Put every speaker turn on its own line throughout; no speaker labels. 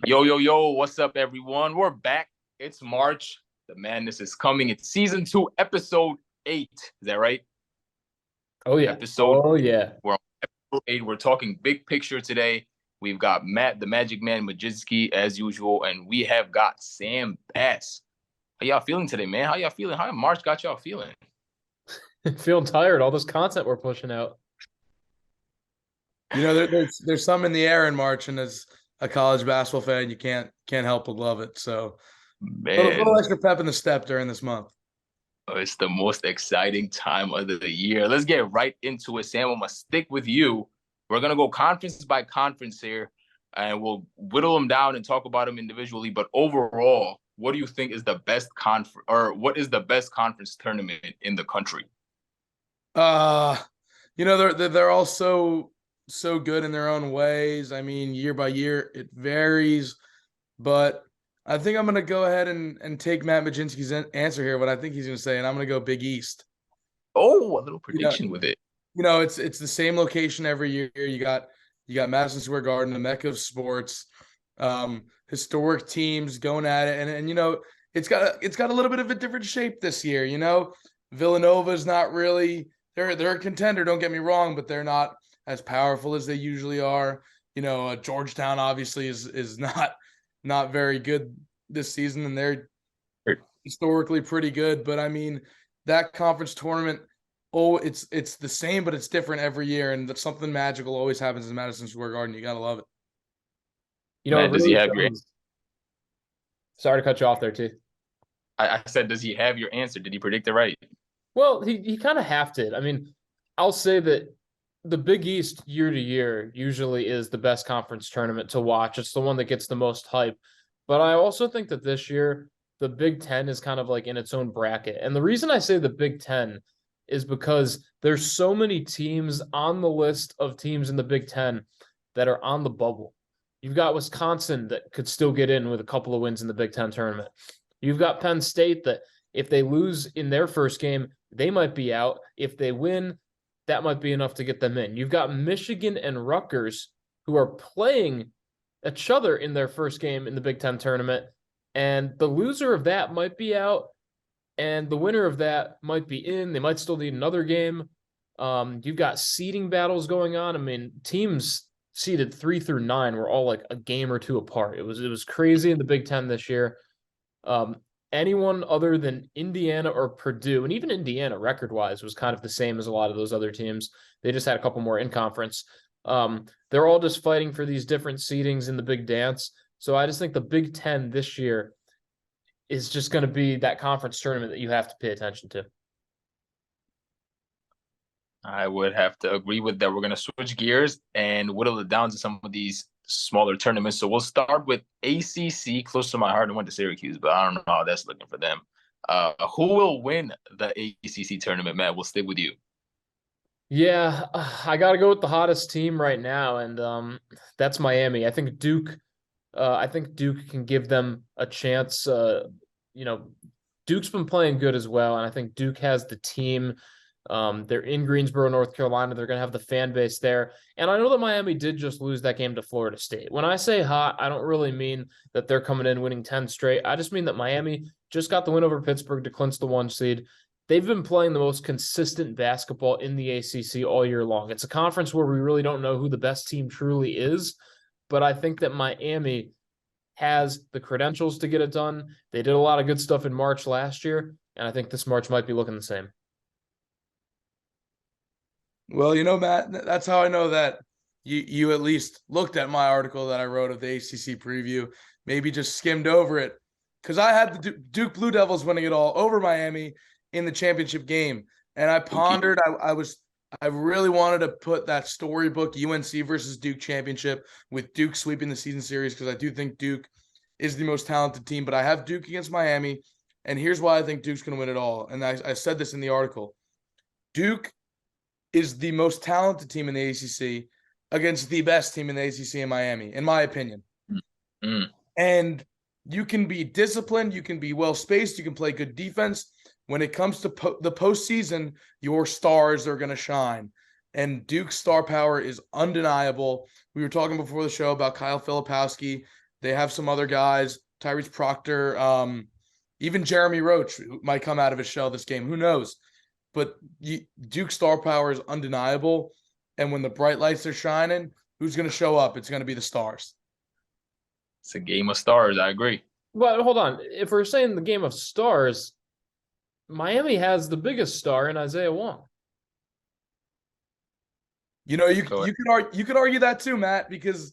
Yo, yo, yo, what's up, everyone? We're back. It's March. The madness is coming. It's season 2, episode 8. Is that right?
Oh yeah.
Episode
Oh yeah.
we're on episode 8. We're talking big picture today. We've got Matt, the Magic Man, Mlodzinski, as usual, and we have got Sam Bass. How y'all feeling today, man? How y'all feeling? How March got y'all feeling?
Feeling tired. All this content we're pushing out.
There's some in the air in March, and as a college basketball fan, you can't help but love it. So little
Man,
extra pep in the step during this month.
it's the most exciting time of the year. Let's get right into it, Sam. I'm gonna stick with you. We're gonna go conference by conference here, and we'll whittle them down and talk about them individually. But overall, what do you think is the best conference, or what is the best conference tournament in the country?
Uh, they're all so good in their own ways. I mean, year by year it varies, but I think I'm gonna go ahead and take Matt Mlodzinski's answer here. What I think he's gonna say, and I'm gonna go Big East.
Oh, a little
You know,
prediction with it.
it's the same location every year. You got Madison Square Garden, the mecca of sports, historic teams going at it, and it's got a little bit of a different shape this year. Villanova's not really they're a contender. Don't get me wrong, but they're not as powerful as they usually are. Georgetown obviously is not very good this season, and they're historically pretty good. But I mean, that conference tournament, oh, it's the same, but it's different every year, and that's something magical always happens in Madison Square Garden. You gotta love it.
It
Matt, does he
really
have your?
shows. Sorry to cut you off there too.
I said, does he have your answer? Did he predict it right?
Well, he kind of half did. I mean, I'll say that the Big East year to year usually is the best conference tournament to watch. It's the one that gets the most hype. But I also think that this year the Big Ten is kind of like in its own bracket. And the reason I say the Big Ten is because there's so many teams on the list of teams in the Big Ten that are on the bubble. You've got Wisconsin that could still get in with a couple of wins in the Big Ten tournament. You've got Penn State that if they lose in their first game, they might be out. If they win, that might be enough to get them in. You've got Michigan and Rutgers who are playing each other in their first game in the Big Ten tournament, and the loser of that might be out, and the winner of that might be in. They might still need another game. You've got seeding battles going on. I mean, teams seeded 3 through 9 were all like a game or two apart. It was crazy in the Big Ten this year. Anyone other than Indiana or Purdue, and even Indiana record-wise was kind of the same as a lot of those other teams. They just had a couple more in conference. They're all just fighting for these different seedings in the big dance. So I just think the Big Ten this year is just going to be that conference tournament that you have to pay attention to.
I would have to agree with that. We're going to switch gears and whittle it down to some of these smaller tournaments. So we'll start with ACC, close to my heart. I went to Syracuse, but I don't know how that's looking for them. Who will win the ACC tournament, Matt? We'll stick with you.
Yeah, I got to go with the hottest team right now, and that's Miami. I think Duke can give them a chance. Duke's been playing good as well, and I think Duke has the team. They're in Greensboro, North Carolina. They're going to have the fan base there. And I know that Miami did just lose that game to Florida State. When I say hot, I don't really mean that they're coming in winning 10 straight. I just mean that Miami just got the win over Pittsburgh to clinch the 1 seed. They've been playing the most consistent basketball in the ACC all year long. It's a conference where we really don't know who the best team truly is, but I think that Miami has the credentials to get it done. They did a lot of good stuff in March last year, and I think this March might be looking the same.
Well, Matt, that's how I know that you at least looked at my article that I wrote of the ACC preview, maybe just skimmed over it, because I had the Duke Blue Devils winning it all over Miami in the championship game, and I pondered. I really wanted to put that storybook UNC versus Duke championship with Duke sweeping the season series, because I do think Duke is the most talented team, but I have Duke against Miami, and here's why I think Duke's going to win it all. And I said this in the article. Duke is the most talented team in the ACC against the best team in the ACC in Miami, in my opinion.
Mm.
And you can be disciplined, you can be well-spaced, you can play good defense. When it comes to the postseason, your stars are going to shine. And Duke's star power is undeniable. We were talking before the show about Kyle Filipowski. They have some other guys, Tyrese Proctor, even Jeremy Roach might come out of his shell this game. Who knows? But Duke star power is undeniable. And when the bright lights are shining, who's going to show up? It's going to be the stars.
It's a game of stars. I agree.
But hold on. If we're saying the game of stars, Miami has the biggest star in Isaiah Wong.
You know, you could argue that too, Matt, because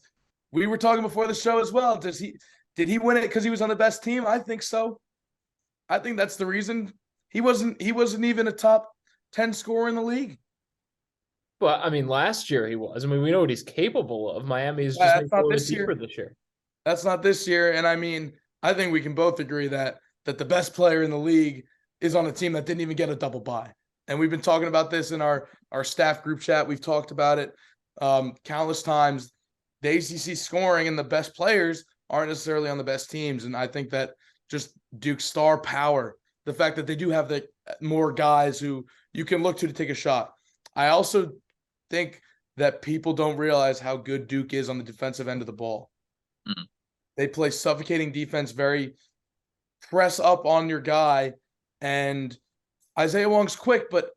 we were talking before the show as well. Did he win it because he was on the best team? I think so. I think that's the reason. He wasn't even a top 10 scorer in the league.
But I mean, last year he was. I mean, we know what he's capable of. Miami is just
that's not this year.
This year.
That's not this year. And I mean, I think we can both agree that the best player in the league is on a team that didn't even get a double bye. And we've been talking about this in our staff group chat. We've talked about it countless times. The ACC scoring and the best players aren't necessarily on the best teams. And I think that just Duke's star power, the fact that they do have the more guys who you can look to take a shot. I also think that people don't realize how good Duke is on the defensive end of the ball.
Mm.
They play suffocating defense, very press up on your guy. And Isaiah Wong's quick, but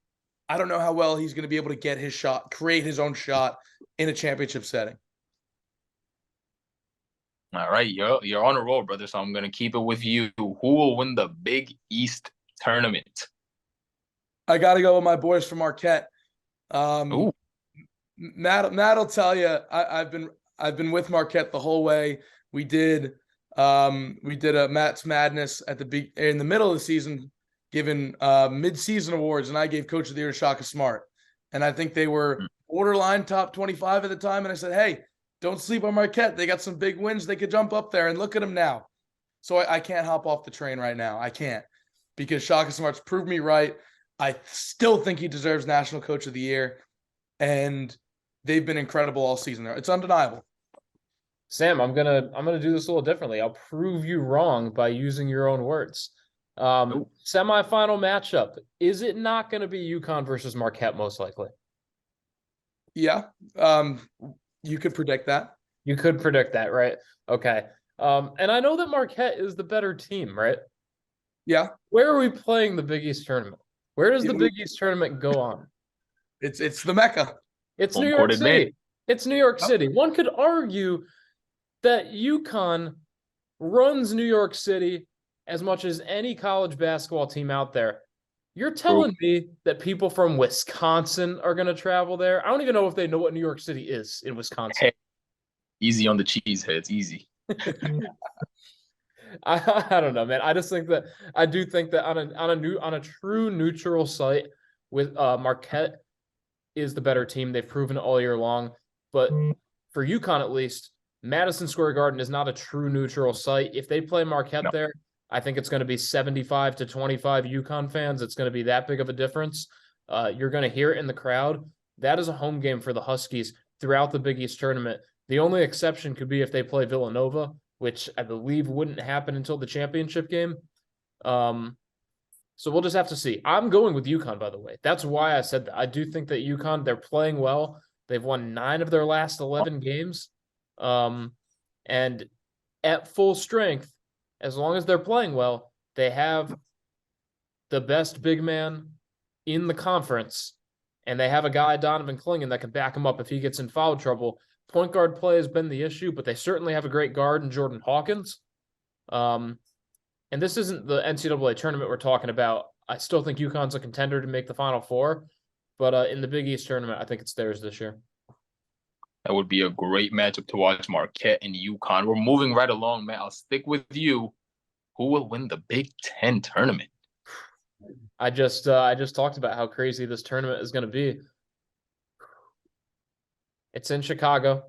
I don't know how well he's going to be able to get his shot, create his own shot in a championship setting.
All right, you're on a roll, brother. So I'm gonna keep it with you. Who will win the Big East tournament?
I got to go with my boys from Marquette.
Ooh.
Matt'll tell you. I've been with Marquette the whole way. We did a Matt's Madness in the middle of the season, given mid-season awards, and I gave Coach of the Year to Shaka Smart. And I think they were borderline top 25 at the time. And I said, hey, don't sleep on Marquette. They got some big wins. They could jump up there, and look at them now. So I can't hop off the train right now. I can't, because Shaka Smart's proved me right. I still think he deserves National Coach of the Year, and they've been incredible all season. It's undeniable.
Sam, I'm gonna do this a little differently. I'll prove you wrong by using your own words. Semifinal matchup. Is it not going to be UConn versus Marquette most likely?
Yeah. You could predict that.
You could predict that, right? Okay. And I know that Marquette is the better team, right?
Yeah.
Where are we playing the Big East tournament? Where does the Big East tournament go on?
It's the Mecca.
It's New York City. It's New York City. One could argue that UConn runs New York City as much as any college basketball team out there. You're telling me that people from Wisconsin are going to travel there? I don't even know if they know what New York City is in Wisconsin.
Hey, easy on the cheeseheads, easy.
I don't know, man. I do think that on a true neutral site with Marquette is the better team. They've proven it all year long. But for UConn, at least, Madison Square Garden is not a true neutral site. If they play Marquette there, I think it's going to be 75 to 25 UConn fans. It's going to be that big of a difference. You're going to hear it in the crowd. That is a home game for the Huskies throughout the Big East tournament. The only exception could be if they play Villanova, which I believe wouldn't happen until the championship game. So we'll just have to see. I'm going with UConn, by the way. That's why I said that. I do think that UConn, they're playing well. They've won 9 of their last 11 games. And at full strength, as long as they're playing well, they have the best big man in the conference, and they have a guy, Donovan Clingan, that can back him up if he gets in foul trouble. Point guard play has been the issue, but they certainly have a great guard in Jordan Hawkins. And this isn't the NCAA tournament we're talking about. I still think UConn's a contender to make the Final Four, but in the Big East tournament, I think it's theirs this year.
That would be a great matchup to watch, Marquette and UConn. We're moving right along, man. I'll stick with you. Who will win the Big Ten tournament?
I just talked about how crazy this tournament is going to be. It's in Chicago.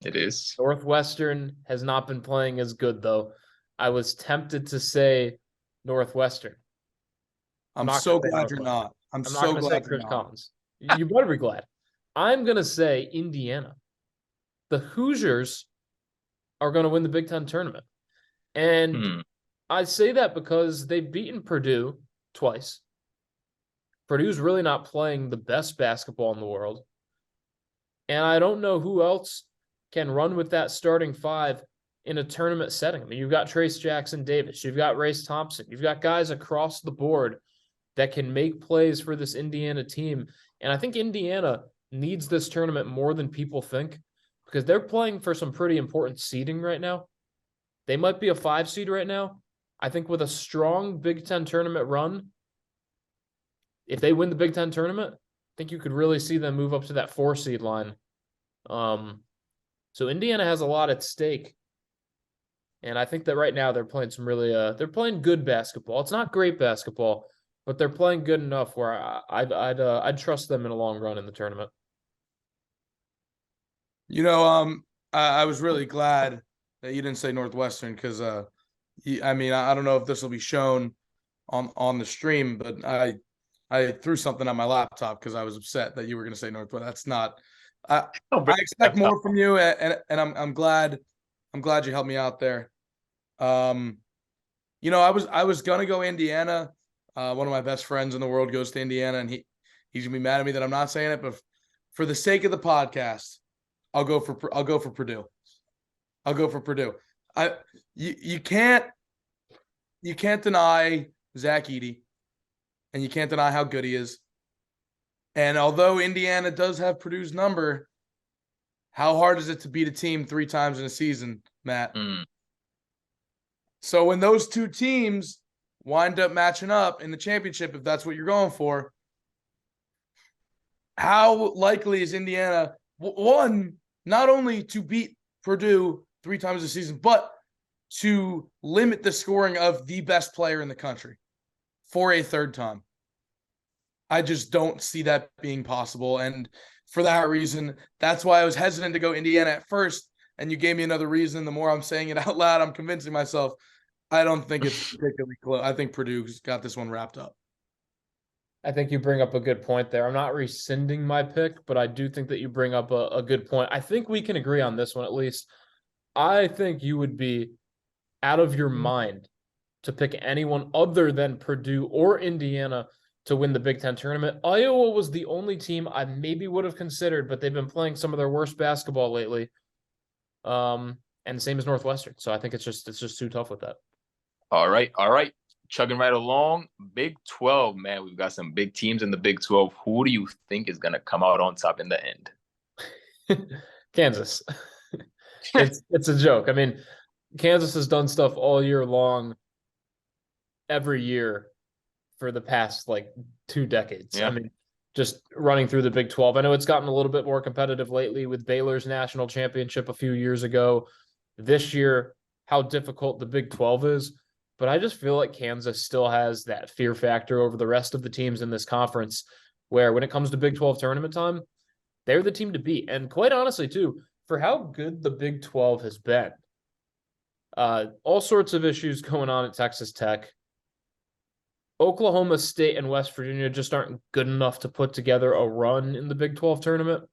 It is.
Northwestern has not been playing as good, though. I was tempted to say Northwestern.
I'm so glad you're not. I'm so glad you're not.
Collins. You better be glad. I'm going to say Indiana. The Hoosiers are going to win the Big Ten tournament. And I say that because they've beaten Purdue twice. Purdue's really not playing the best basketball in the world. And I don't know who else can run with that starting 5 in a tournament setting. I mean, you've got Trace Jackson Davis, you've got Race Thompson, you've got guys across the board that can make plays for this Indiana team. And I think Indiana needs this tournament more than people think because they're playing for some pretty important seeding right now. They might be a 5 seed right now. I think with a strong Big Ten tournament run, if they win the Big Ten tournament, I think you could really see them move up to that 4 seed line. So Indiana has a lot at stake. And I think that right now they're playing some really they're playing good basketball. It's not great basketball, but they're playing good enough where I'd trust them in a long run in the tournament.
I was really glad that you didn't say Northwestern because I don't know if this will be shown on the stream, but I threw something on my laptop because I was upset that you were going to say Northwestern. That's not. I expect more from you, and I'm glad you helped me out there. I was gonna go Indiana. One of my best friends in the world goes to Indiana, and he's gonna be mad at me that I'm not saying it, but for the sake of the podcast, I'll go for Purdue. I'll go for Purdue. You can't deny Zach Edey, and you can't deny how good he is. And although Indiana does have Purdue's number, how hard is it to beat a team 3 times in a season, Matt? So when those two teams wind up matching up in the championship, if that's what you're going for, how likely is Indiana, one, not only to beat Purdue 3 times a season, but to limit the scoring of the best player in the country for a 3rd time? I just don't see that being possible. And for that reason, that's why I was hesitant to go Indiana at first. And you gave me another reason. The more I'm saying it out loud, I'm convincing myself I don't think it's particularly close. I think Purdue's got this one wrapped up.
I think you bring up a good point there. I'm not rescinding my pick, but I do think that you bring up a good point. I think we can agree on this one at least. I think you would be out of your mind to pick anyone other than Purdue or Indiana to win the Big Ten tournament. Iowa was the only team I maybe would have considered, but they've been playing some of their worst basketball lately. And same as Northwestern. So I think it's just too tough with that.
All right. Chugging right along. Big 12, man. We've got some big teams in the Big 12. Who do you think is going to come out on top in the end?
Kansas. It's a joke. I mean, Kansas has done stuff all year long, every year for the past 2 decades.
Yeah.
I mean, just running through the Big 12. I know it's gotten a little bit more competitive lately with Baylor's national championship a few years ago. This year, how difficult the Big 12 is. But I just feel like Kansas still has that fear factor over the rest of the teams in this conference, where when it comes to Big 12 tournament time, they're the team to beat. And quite honestly, too, for how good the Big 12 has been, all sorts of issues going on at Texas Tech. Oklahoma State and West Virginia just aren't good enough to put together a run in the Big 12 tournament.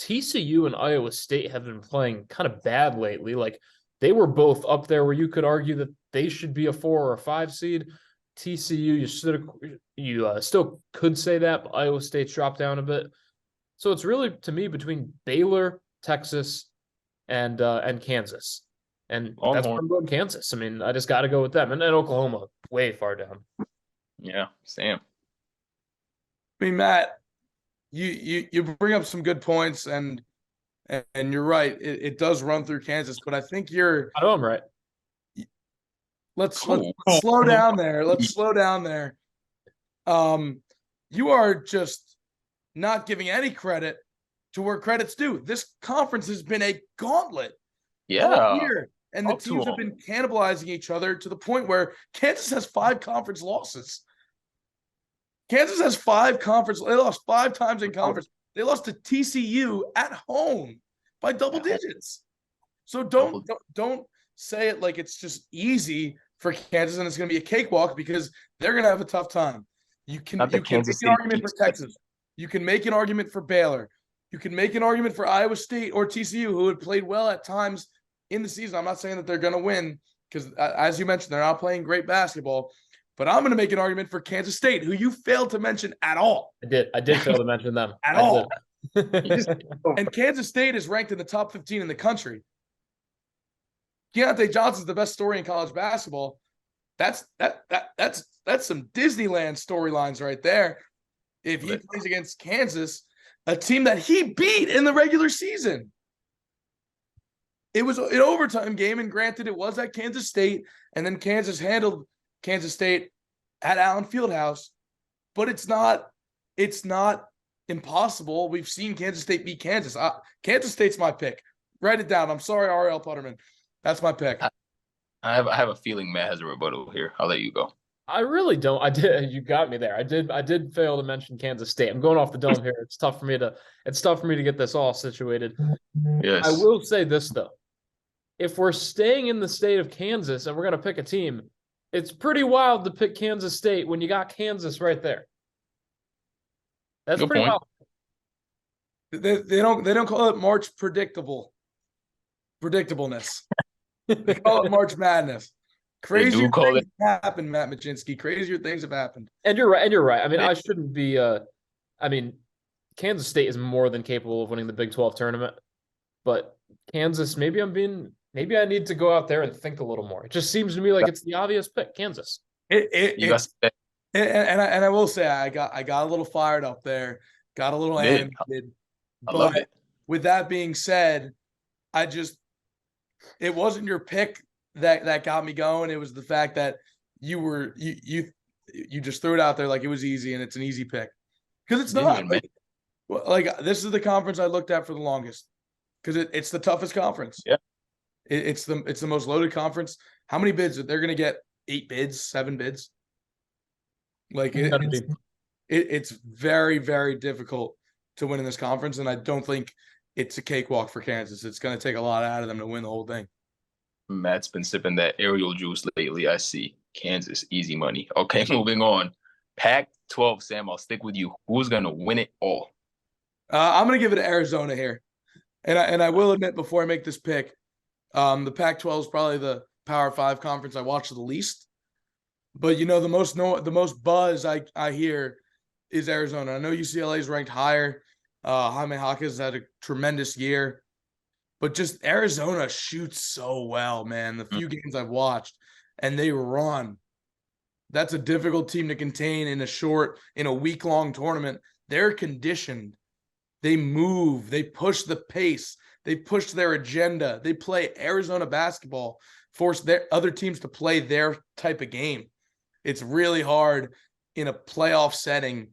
TCU and Iowa State have been playing kind of bad lately. They were both up there where you could argue that they should be a 4 or a 5 seed. TCU, you still could say that, but Iowa State's dropped down a bit. So it's really, to me, between Baylor, Texas, and Kansas. And that's why I'm going Kansas. I mean, I just got to go with them. And then Oklahoma, way far down.
Yeah, Sam.
I mean, Matt, you bring up some good points, and you're right. It does run through Kansas, but I think
I know I'm right.
Let's slow down there. Let's slow down there. You are just not giving any credit to where credit's due. This conference has been a gauntlet all year, and the teams have been cannibalizing each other to the point where Kansas has 5 conference losses. Kansas has 5 conference. They lost 5 times in conference. They lost to TCU at home by double digits. So don't say it like it's just easy for Kansas and it's going to be a cakewalk, because they're going to have a tough time. You can make an argument for Texas. You can make an argument for Baylor. You can make an argument for Iowa State or TCU, who had played well at times in the season. I'm not saying that they're going to win because, as you mentioned, they're not playing great basketball. But I'm going to make an argument for Kansas State, who you failed to mention at all.
I did fail to mention them.
At all. And Kansas State is ranked in the top 15 in the country. Keontae Johnson's the best story in college basketball. That's some Disneyland storylines right there. If he plays against Kansas, a team that he beat in the regular season. It was an overtime game, and granted, it was at Kansas State, and then Kansas handled Kansas State at Allen Fieldhouse. But it's not impossible. We've seen Kansas State beat Kansas. Kansas State's my pick. Write it down. I'm sorry, R.L. Putterman. That's my pick.
I have a feeling Matt has a rebuttal here. I'll let you go.
I really don't. I did. You got me there. I did fail to mention Kansas State. I'm going off the dome here. It's tough for me to get this all situated.
Yes.
I will say this though. If we're staying in the state of Kansas and we're going to pick a team, it's pretty wild to pick Kansas State when you got Kansas right there. That's
Good
pretty
point.
wild.
They don't call it March predictableness. They call it March Madness. Crazier things have happened, Matt Mlodzinski. Crazier things have happened.
And you're right. I mean, I shouldn't be Kansas State is more than capable of winning the Big 12 tournament. But Kansas, maybe I need to go out there and think a little more. It just seems to me like it's the obvious pick, Kansas.
And I will say I got a little fired up there, got a little animated.
I love it.
With that being said, it wasn't your pick that got me going. It was the fact that you just threw it out there like it was easy and it's an easy pick. Because it's not. Like this is the conference I looked at for the longest. Because it's the toughest conference.
Yeah.
It's the most loaded conference. How many bids? They're gonna get 8 bids, 7 bids. Like it's very, very difficult to win in this conference, and I don't think it's a cakewalk for Kansas. It's going to take a lot out of them to win the whole thing.
Matt's been sipping that Ariel juice lately. I see. Kansas, easy money. Okay, moving on. Pac-12, Sam, I'll stick with you. Who's going to win it all?
I'm going to give it to Arizona here. And I will admit before I make this pick, the Pac-12 is probably the Power 5 conference I watch the least. But, the most buzz I hear is Arizona. I know UCLA is ranked higher. Jaime Jaquez had a tremendous year. But just Arizona shoots so well, man. The few games I've watched, and they run. That's a difficult team to contain in a week-long tournament. They're conditioned. They move. They push the pace. They push their agenda. They play Arizona basketball, force their other teams to play their type of game. It's really hard in a playoff setting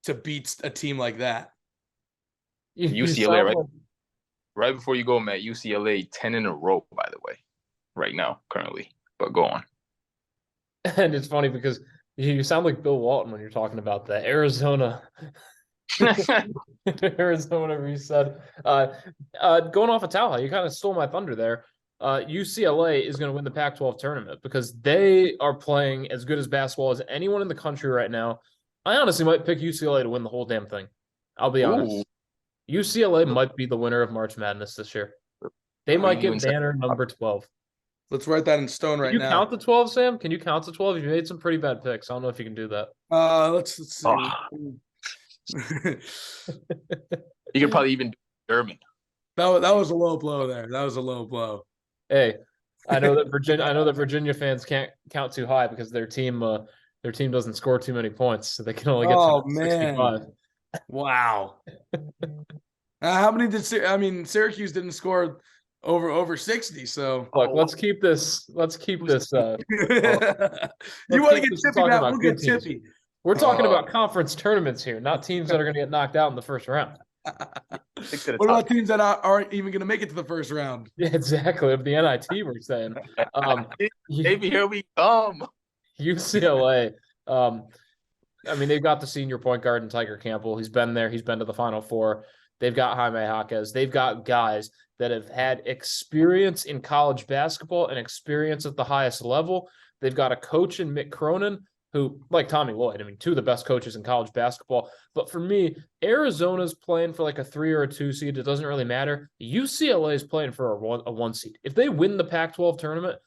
to beat a team like that.
UCLA, right before you go, Matt, UCLA 10 in a row, by the way, right now, currently. But go on.
And it's funny because you sound like Bill Walton when you're talking about that. Arizona. Arizona, whatever you said. Going off of Talha, you kind of stole my thunder there. UCLA is going to win the Pac-12 tournament because they are playing as good as basketball as anyone in the country right now. I honestly might pick UCLA to win the whole damn thing. I'll be honest.
Ooh.
UCLA might be the winner of March Madness this year. They might get banner number 12.
Let's write that in stone right now.
Can you count the 12, Sam? Can you count the 12? You made some pretty bad picks. I don't know if you can do that.
Let's see.
You could probably even do German.
That was a low blow there. That was a low blow.
Hey, I know that Virginia fans can't count too high because their team doesn't score too many points, so they can only get to 65.
Wow. How many Syracuse didn't score over 60, so
look, let's keep this you want to get
tippy, Matt, we'll get tippy.
We're talking about conference tournaments here, not teams that are going to get knocked out in the first round.
What about teams that aren't even going to make it to the first round?
Yeah, exactly. Of the NIT, we're saying.
Maybe here we come.
UCLA. They've got the senior point guard in Tiger Campbell. He's been there. He's been to the Final Four. They've got Jaime Jaquez. They've got guys that have had experience in college basketball and experience at the highest level. They've got a coach in Mick Cronin who, like Tommy Lloyd, two of the best coaches in college basketball. But for me, Arizona's playing for like a 3 or a 2 seed. It doesn't really matter. UCLA is playing for a 1 seed. If they win the Pac-12 tournament,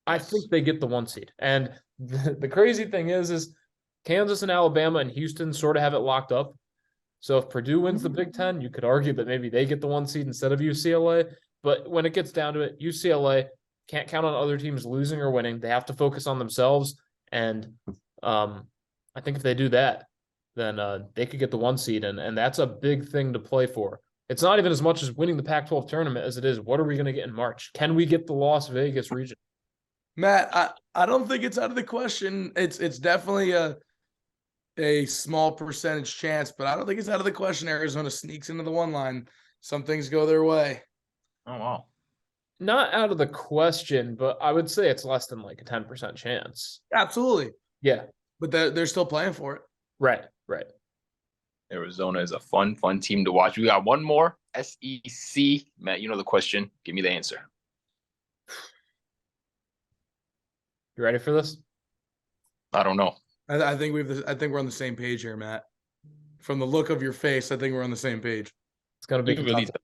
I think they get the 1 seed. And the crazy thing is Kansas and Alabama and Houston sort of have it locked up. So if Purdue wins the Big Ten, you could argue that maybe they get the 1 seed instead of UCLA. But when it gets down to it, UCLA, Can't count on other teams losing or winning. They have to focus on themselves. And I think if they do that, then they could get the 1 seed. And that's a big thing to play for. It's not even as much as winning the Pac-12 tournament as it is what are we going to get in March? Can we get the Las Vegas region?
Matt, I don't think it's out of the question. It's definitely a small percentage chance, but I don't think it's out of the question. Arizona sneaks into the 1 line. Some things go their way.
Oh, wow.
Not out of the question, but I would say it's less than like a 10% chance.
Absolutely.
Yeah.
But they're still playing for it.
Right.
Arizona is a fun team to watch. We got one more, SEC. Matt, you know the question. Give me the answer.
You ready for this?
I don't know.
I think we're on the same page here, Matt. From the look of your face, I think we're on the same page.
It's going to be
Really
tough.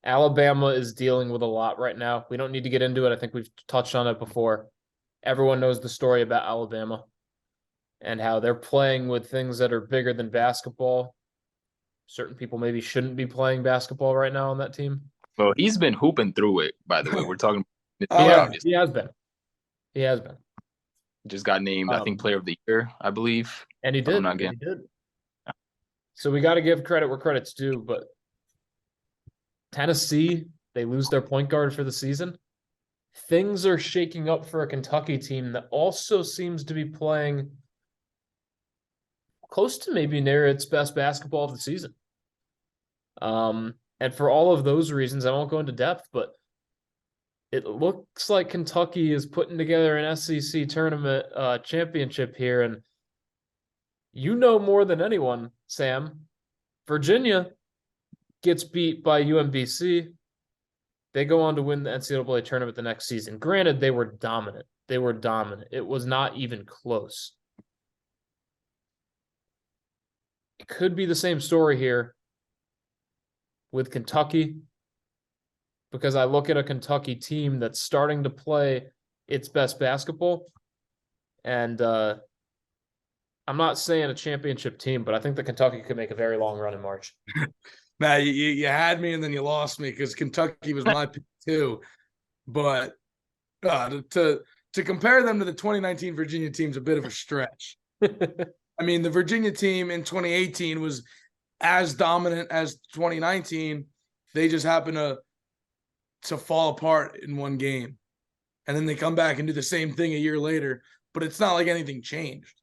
Alabama is dealing with a lot right now. We don't need to get into it. I think we've touched on it before. Everyone knows the story about Alabama and how they're playing with things that are bigger than basketball. Certain people maybe shouldn't be playing basketball right now on that team.
Well, he's been hooping through it, by the way. We're talking.
Yeah,
he has been.
Just got named, I think, Player of the Year, I believe.
And he did. He did. So we got to give credit where credit's due, but Tennessee, they lose their point guard for the season. Things are shaking up for a Kentucky team that also seems to be playing close to maybe near its best basketball of the season. And for all of those reasons, I won't go into depth, but it looks like Kentucky is putting together an SEC tournament championship here. And you know more than anyone, Sam, Virginia gets beat by UMBC. They go on to win the NCAA tournament the next season. Granted, they were dominant. It was not even close. It could be the same story here with Kentucky, because I look at a Kentucky team that's starting to play its best basketball. And I'm not saying a championship team, but I think that Kentucky could make a very long run in March.
Matt, you had me and then you lost me because Kentucky was my pick too. But to compare them to the 2019 Virginia team is a bit of a stretch. I mean, the Virginia team in 2018 was as dominant as 2019. They just happened to fall apart in one game. And then they come back and do the same thing a year later. But it's not like anything changed.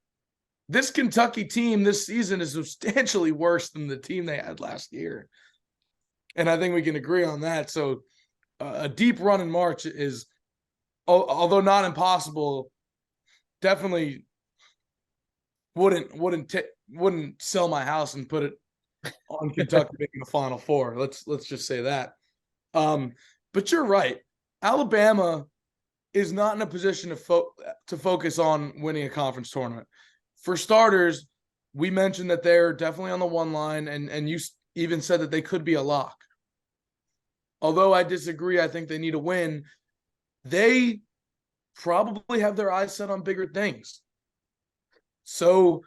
This Kentucky team this season is substantially worse than the team they had last year. And I think we can agree on that. So a deep run in March is, although not impossible, definitely wouldn't sell my house and put it on Kentucky making the Final Four. Let's just say that. But you're right. Alabama is not in a position to focus on winning a conference tournament. For starters, we mentioned that they're definitely on the 1 line, and you even said that they could be a lock. Although I disagree, I think they need a win. They probably have their eyes set on bigger things. So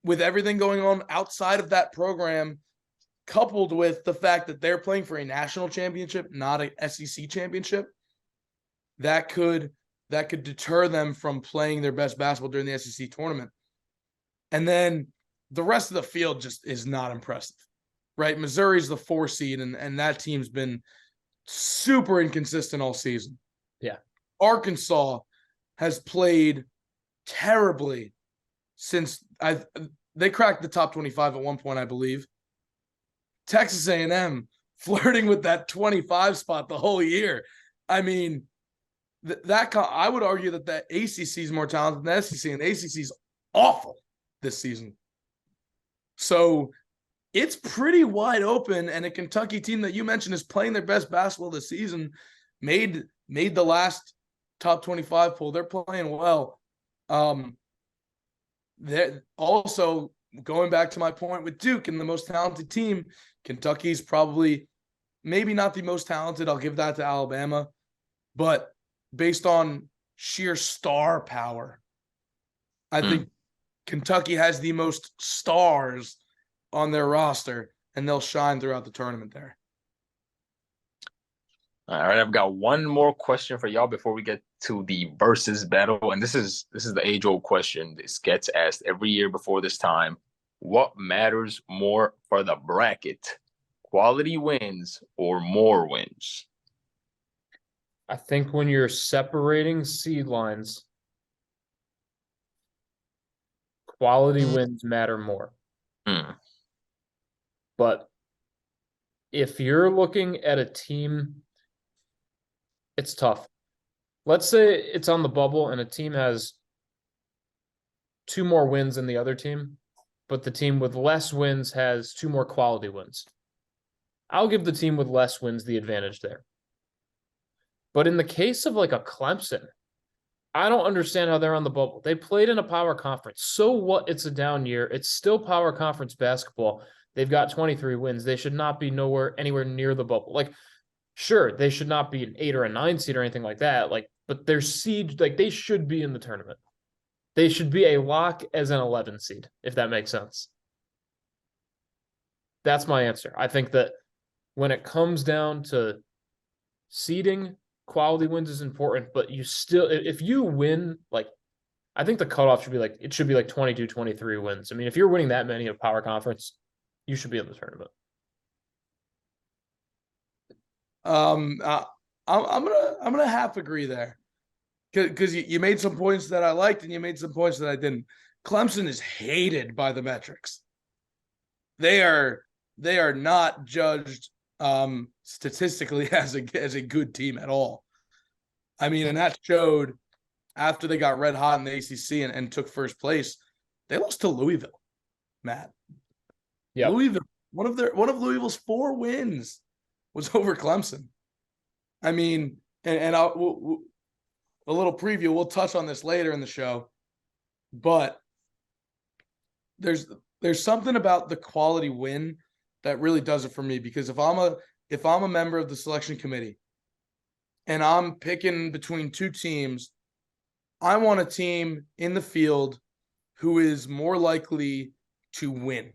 with everything going on outside of that program, coupled with the fact that they're playing for a national championship, not a SEC championship, that could deter them from playing their best basketball during the SEC tournament. And then the rest of the field just is not impressive, right? Missouri's the 4 seed, and that team's been super inconsistent all season.
Yeah.
Arkansas has played terribly since they cracked the top 25 at one point, I believe. Texas A&M flirting with that 25 spot the whole year. I mean, I would argue that the ACC is more talented than the SEC, and the ACC is awful this season. So it's pretty wide open, and a Kentucky team that you mentioned is playing their best basketball this season, made the last top 25 poll. They're playing well. They're also, going back to my point with Duke and the most talented team, Kentucky's probably maybe not the most talented. I'll give that to Alabama, but based on sheer star power, I think Kentucky has the most stars on their roster, and they'll shine throughout the tournament there.
All right, I've got one more question for y'all before we get to the versus battle, and this is the age-old question. This gets asked every year before this time. What matters more for the bracket? Quality wins or more wins?
I think when you're separating seed lines, quality wins matter more.
Hmm.
But if you're looking at a team, it's tough. Let's say it's on the bubble and a team has 2 more wins than the other team, but the team with less wins has 2 more quality wins. I'll give the team with less wins the advantage there. But in the case of like a Clemson, I don't understand how they're on the bubble. They played in a power conference. So what? It's a down year. It's still power conference basketball. They've got 23 wins. They should not be anywhere near the bubble. Like, sure, they should not be an 8 or a 9 seed or anything like that. Like, but their seed, like they should be in the tournament. They should be a lock as an 11 seed, if that makes sense. That's my answer. I think that when it comes down to seeding, quality wins is important, but you still, if you win, like, I think the cutoff should be like, it should be like 22, 23 wins. I mean, if you're winning that many of power conference, you should be in the tournament.
I'm gonna half agree there, because you made some points that I liked and you made some points that I didn't. Clemson is hated by the metrics. They are not judged statistically as a good team at all. I mean, and that showed after they got red hot in the ACC and took first place. They lost to Louisville, Matt.
Yeah,
Louisville, one of Louisville's 4 wins was over Clemson. I mean, and a little preview. We'll touch on this later in the show, but there's something about the quality win that really does it for me, because if I'm a member of the selection committee and I'm picking between 2 teams, I want a team in the field who is more likely to win.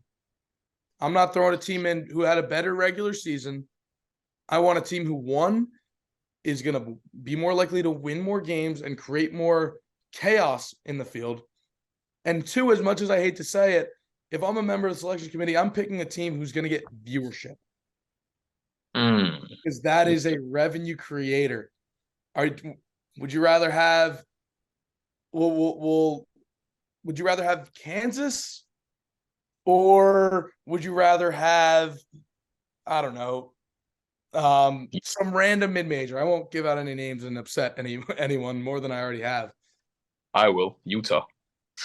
I'm not throwing a team in who had a better regular season. I want a team who, one, is going to be more likely to win more games and create more chaos in the field. And 2, as much as I hate to say it, if I'm a member of the selection committee, I'm picking a team who's going to get viewership. Because that is a revenue creator. Would you rather have would you rather have Kansas, or would you rather have, I don't know, some random mid-major? I won't give out any names and upset anyone more than I already have.
I will. Utah.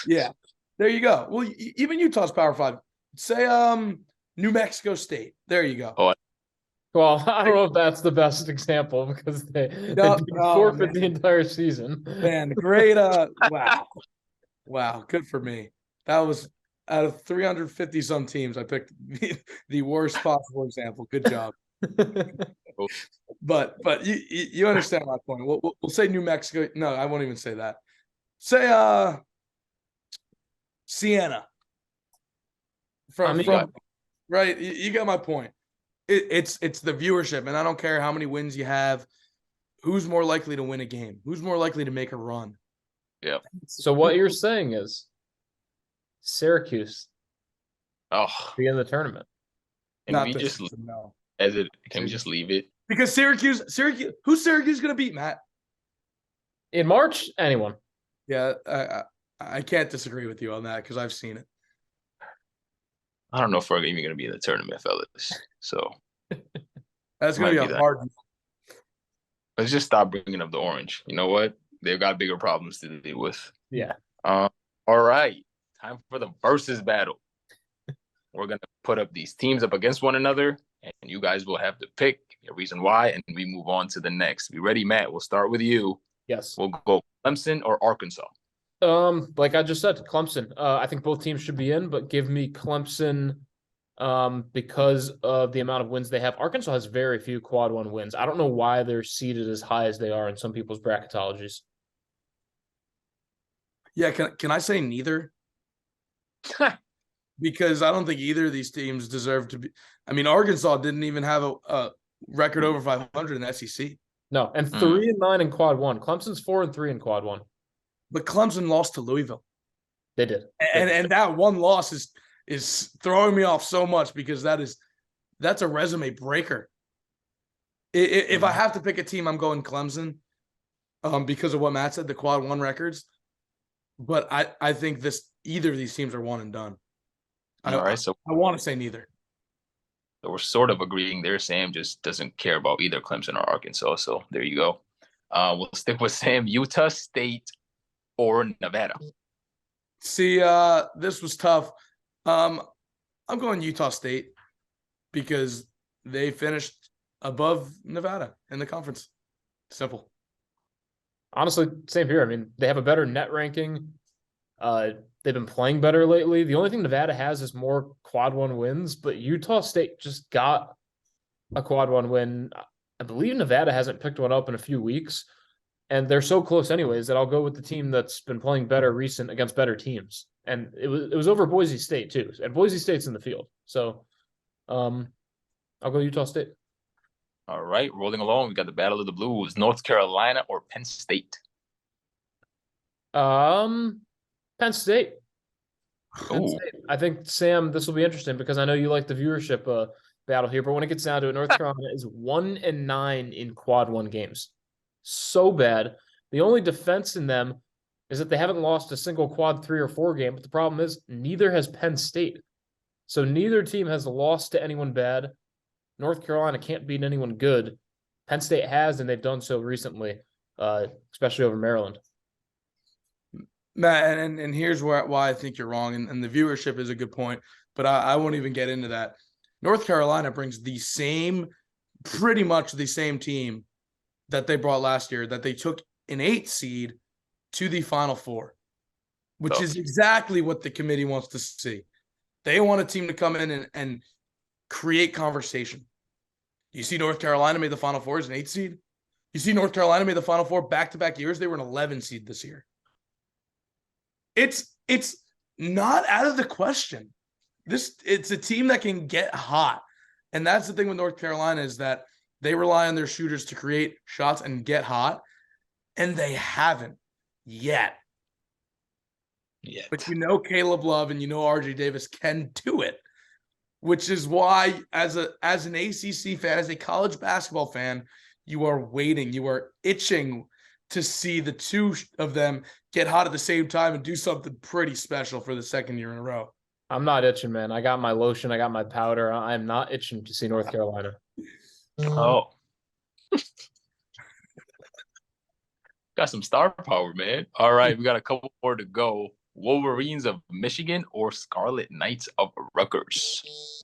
Yeah. There you go. Well, even Utah's Power 5. Say New Mexico State. There you go.
Oh,
well, I don't know if that's the best example, because they forfeit the entire season.
Man, great. Wow. Good for me. That was out of 350 some teams. I picked the worst possible example. Good job. But you understand my point. We'll say New Mexico. No, I won't even say that. Say Siena. From right, you got my point. It's the viewership, and I don't care how many wins you have. Who's more likely to win a game? Who's more likely to make a run?
Yeah.
So what you're saying is Syracuse be in the tournament.
And we just can we just leave it?
Because Syracuse, who's Syracuse going to beat, Matt?
In March, anyone.
Yeah, I can't disagree with you on that, because I've seen it.
I don't know if we're even going to be in the tournament, fellas. So
that's going to be a hard.
Let's just stop bringing up the orange. You know what? They've got bigger problems to deal with.
Yeah.
All right. Time for the versus battle. We're going to put up these teams up against one another, and you guys will have to pick a reason why, and we move on to the next. Be ready, Matt? We'll start with you.
Yes.
We'll go Clemson or Arkansas.
Like I just said, Clemson. I think both teams should be in, but give me Clemson because of the amount of wins they have. Arkansas has very few quad 1 wins. I don't know why they're seated as high as they are in some people's bracketologies.
Yeah, can I say neither? Because I don't think either of these teams deserve to be. I mean, Arkansas didn't even have record over 500 in the SEC.
No, and 3-9 in quad one. Clemson's 4-3 in quad one.
But Clemson lost to Louisville.
They did.
And that one loss is throwing me off so much because that's a resume breaker. If I have to pick a team, I'm going Clemson because of what Matt said, the quad one records. But I think either of these teams are one and done.
All right, so
I want to say neither.
So we're sort of agreeing there. Sam just doesn't care about either Clemson or Arkansas. So there you go. We'll stick with Sam. Utah State or Nevada.
See, this was tough. I'm going Utah State because they finished above Nevada in the conference. Simple.
Honestly, same here. I mean, they have a better net ranking. They've been playing better lately. The only thing Nevada has is more quad one wins, but Utah State just got a quad one win. I believe Nevada hasn't picked one up in a few weeks, and they're so close anyways that I'll go with the team that's been playing better against better teams. And it was over Boise State too, and Boise State's in the field. So I'll go Utah State.
All right, rolling along, we got the Battle of the Blues, North Carolina or Penn State.
Penn State.
Ooh.
I think, Sam, this will be interesting because I know you like the viewership battle here, but when it gets down to it, North Carolina is 1-9 in quad one games. So bad. The only defense in them is that they haven't lost a single quad 3 or 4 game, but the problem is neither has Penn State. So neither team has lost to anyone bad. North Carolina can't beat anyone good. Penn State has, and they've done so recently, especially over Maryland.
Matt, and here's why I think you're wrong, and the viewership is a good point, but I won't even get into that. North Carolina brings pretty much the same team that they brought last year, that they took an 8 seed to the Final Four, which is exactly what the committee wants to see. They want a team to come in and create conversation. You see North Carolina made the Final Four as an 8 seed. You see North Carolina made the Final Four back-to-back years. They were an 11 seed this year. It's not out of the question. It's a team that can get hot. And that's the thing with North Carolina is that they rely on their shooters to create shots and get hot. And they haven't yet. But Caleb Love and RJ Davis can do it. Which is why, as an ACC fan, as a college basketball fan, you are waiting. You are itching to see the two of them get hot at the same time and do something pretty special for the second year in a row.
I'm not itching, man. I got my lotion. I got my powder. I'm not itching to see North Carolina.
Oh. Got some star power, man. All right, we got a couple more to go. Wolverines of Michigan or Scarlet Knights of Rutgers?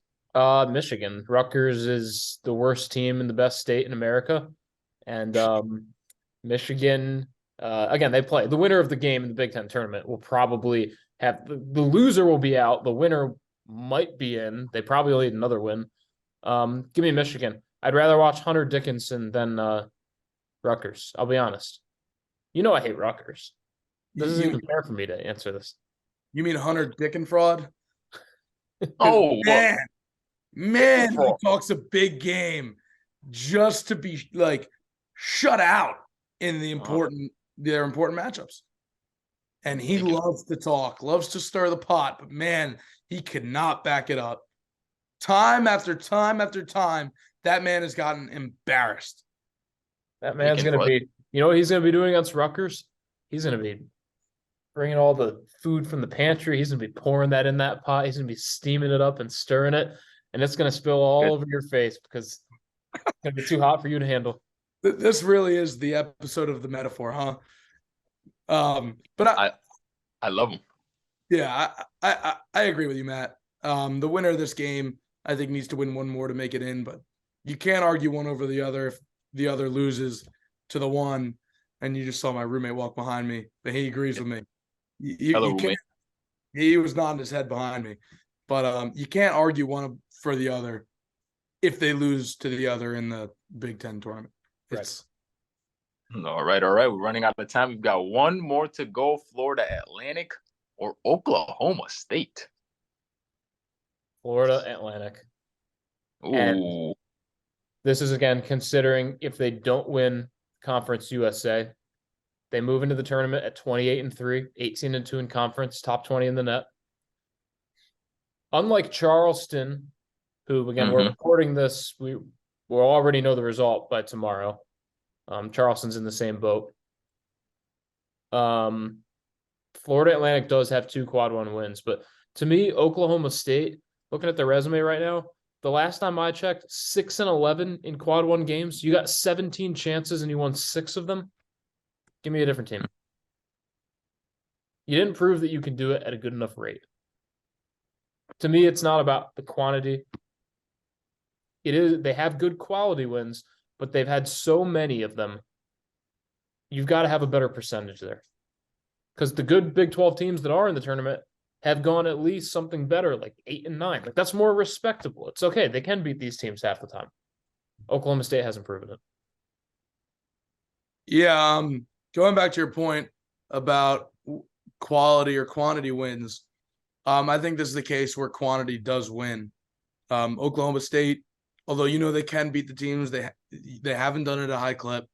Michigan. Rutgers is the worst team in the best state in America. And Michigan, again, they play. The winner of the game in the Big Ten tournament will probably have the loser will be out. The winner might be in. They probably will need another win. Give me Michigan. I'd rather watch Hunter Dickinson than Rutgers. I'll be honest. I hate Rutgers. This isn't even fair for me to answer this.
You mean Hunter Dickin fraud?
Oh,
man, he talks a big game just to be shut out in their important matchups. And he loves to talk, loves to stir the pot, but man, he could not back it up. Time after time after time, that man has gotten embarrassed.
That man's going to be, what he's going to be doing against Rutgers? He's going to be bringing all the food from the pantry. He's going to be pouring that in that pot. He's going to be steaming it up and stirring it. And it's going to spill all over your face because it's going to be too hot for you to handle.
This really is the episode of the metaphor, huh? But
I love him.
Yeah, I agree with you, Matt. The winner of this game, I think, needs to win one more to make it in, but you can't argue one over the other if the other loses to the one. And you just saw my roommate walk behind me, but he agrees with me. You can't, he was nodding his head behind me, but you can't argue one for the other if they lose to the other in the Big Ten tournament.
Right.
All right. We're running out of time. We've got one more to go. Florida Atlantic or Oklahoma State?
Florida Atlantic.
Ooh.
This is again considering if they don't win Conference USA, they move into the tournament at 28-3, 18-2 in conference, top 20 in the net. Unlike Charleston, who again we're recording this, we'll already know the result by tomorrow. Charleston's in the same boat. Florida Atlantic does have 2 quad 1 wins, but to me, Oklahoma State, looking at their resume right now, the last time I checked, 6-11 in quad 1 games. You got 17 chances and you won 6 of them. Give me a different team. You didn't prove that you can do it at a good enough rate. To me, it's not about the quantity. It is, they have good quality wins, but they've had so many of them. You've got to have a better percentage there. Because the good Big 12 teams that are in the tournament have gone at least something better, like 8 and 9. Like that's more respectable. It's okay. They can beat these teams half the time. Oklahoma State hasn't proven it.
Yeah, going back to your point about quality or quantity wins, I think this is the case where quantity does win. Oklahoma State, although they can beat the teams, they haven't done it at a high clip,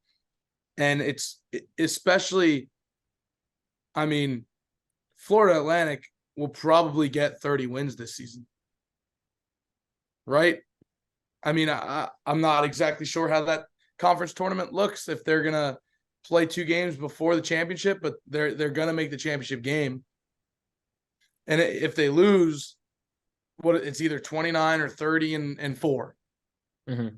and it's especially, I mean, Florida Atlantic will probably get 30 wins this season, right? I mean, I'm not exactly sure how that conference tournament looks if they're gonna play 2 games before the championship, but they're gonna make the championship game. And if they lose, it's either 29 or 30 and 4.
Mm-hmm.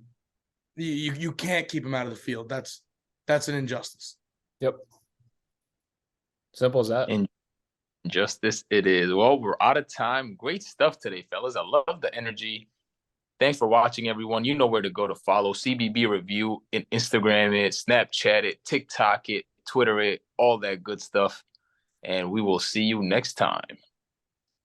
You can't keep them out of the field. That's an injustice.
Yep. Simple as that.
Injustice it is. Well, we're out of time. Great stuff today, fellas. I love the energy. Thanks for watching, everyone. You know where to go to follow CBB Review and Instagram it, Snapchat it, TikTok it, Twitter it, all that good stuff. And we will see you next time.